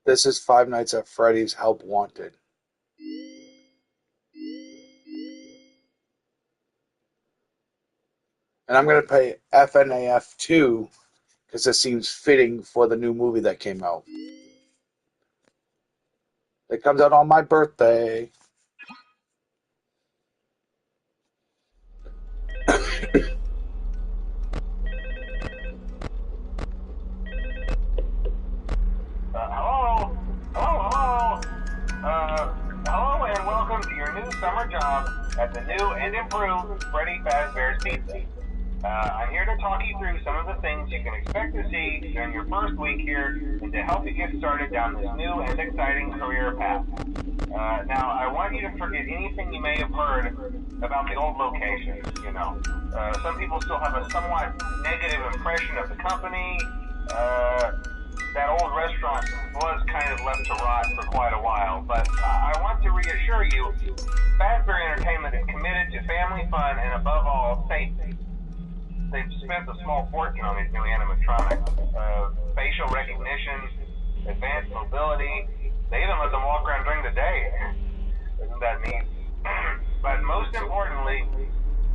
This is Five Nights at Freddy's Help Wanted. And I'm going to play FNAF 2 because it seems fitting for the new movie that came out. It comes out on my birthday. Hello and welcome to your new summer job at the new and improved Freddy Fazbear's Pizza. I'm here to talk you through some of the things you can expect to see during your first week here and to help you get started down this new and exciting career path. Now, I want you to forget anything you may have heard about the old location, you know. Some people still have a somewhat negative impression of the company. That old restaurant was kind of left to rot for quite a while, but I want to reassure you, Fazbear Entertainment is committed to family fun and above all, safety. They've spent a small fortune on these new animatronics. Facial recognition, advanced mobility, they even let them walk around during the day. Isn't that neat? But most importantly,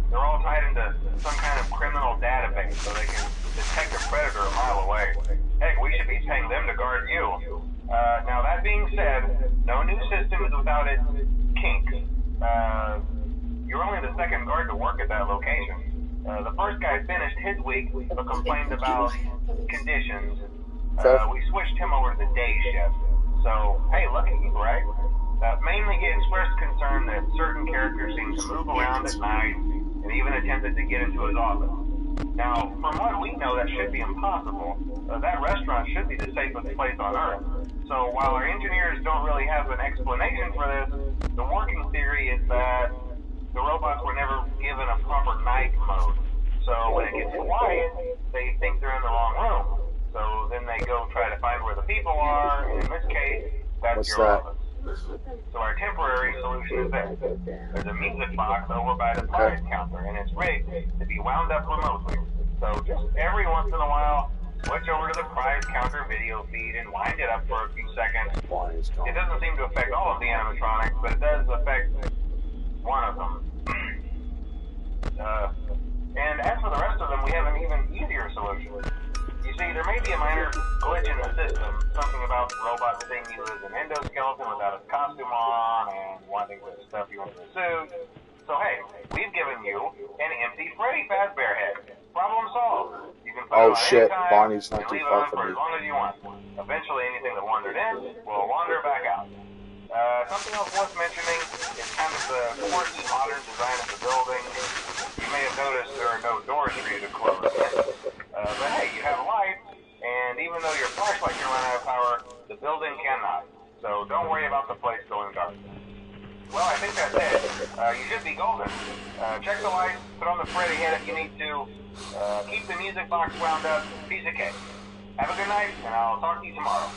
they're all tied into some kind of criminal database so they can detect a predator a mile away. Heck, we should be paying them to guard you. Now that being said, no new system is without its kinks. You're only the second guard to work at that location. The first guy finished his week but complained about conditions. We switched him over to the day shift. So, hey, lucky, right? Mainly he expressed concern that certain characters seemed to move around at night and even attempted to get into his office. Now, from what we know, that should be impossible. That restaurant should be the safest place on Earth. So while our engineers don't really have an explanation for this, the working theory is that the robots were never given a proper night mode. So when it gets quiet, they think they're in the wrong room. So then they go try to find where the people are, and in this case, that's your office. So our temporary solution is this. There's a music box over by the prize counter, and it's rigged to be wound up remotely. So just every once in a while, switch over to the prize counter video feed and wind it up for a few seconds. It doesn't seem to affect all of the animatronics, but it does affect one of them. And as for the rest of them, we have an even easier solution. You see, there may be a minor glitch in the system, something about the robot seeing you as an endoskeleton without his costume on and wanting to stuff you into a suit. So hey, we've given you an empty Freddy Fazbear head. Problem solved. You can put it on anytime Bonnie's not and too leave it far on from for me. as long as you want. Eventually anything that wandered in will wander back out. Something else worth mentioning is kind of the quirky modern design of the building. You may have noticed there are no doors for you to close. But hey, you have a light, and even though your flashlight can run out of power, the building cannot. So don't worry about the place going dark. Well, I think that's it. You should be golden. Check the lights, put on the Freddy head if you need to. Keep the music box wound up. Piece of cake. Have a good night, and I'll talk to you tomorrow.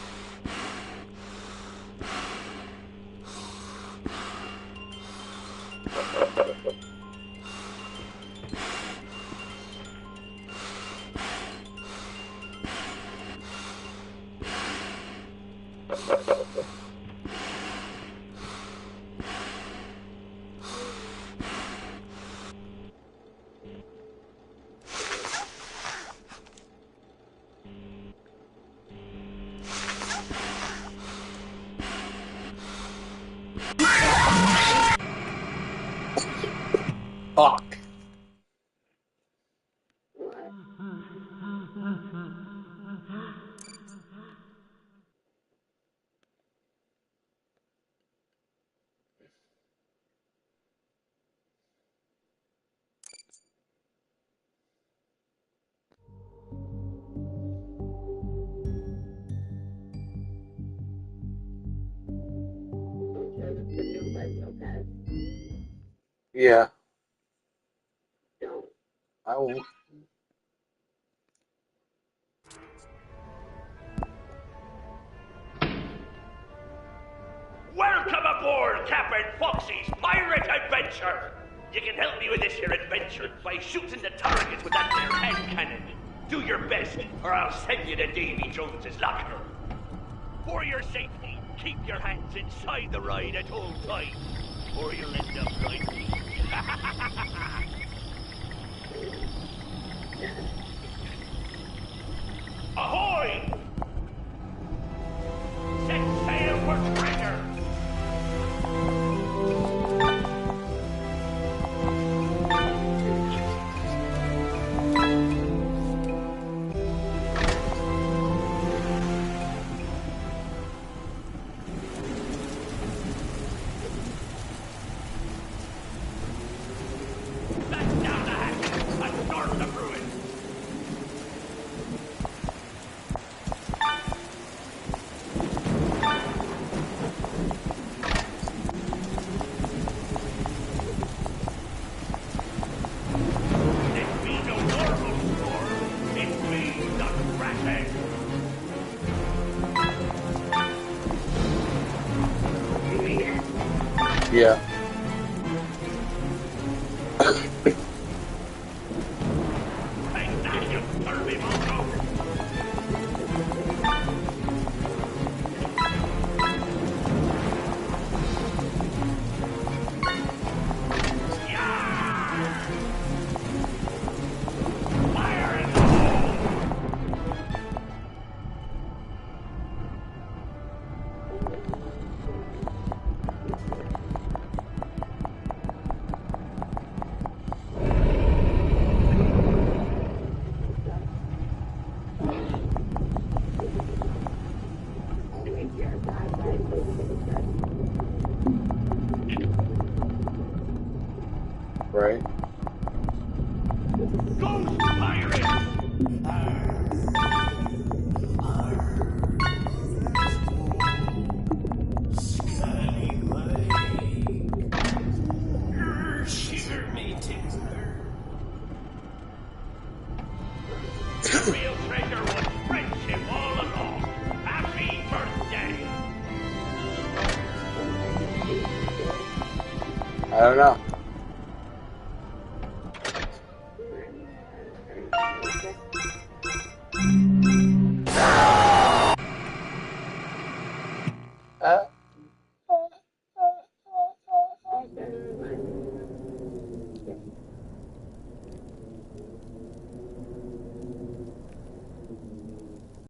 Fuck. Yeah. I won't. Welcome aboard Captain Foxy's Pirate Adventure! You can help me with this here adventure by shooting the targets with that there hand cannon. Do your best, or I'll send you to Davy Jones's locker. For your safety, keep your hands inside the ride at all times, or you'll end up like me. Ahoy! Set sail for treasure! Back down the hatches and storm the ruins! This be no normal storm. It be the Kraken. Yeah. Take that, you Kirby Mongo! Yeah! Fire in the hole! Right. Ghost Pirates! The real treasure was friendship all along. Happy birthday! I don't know.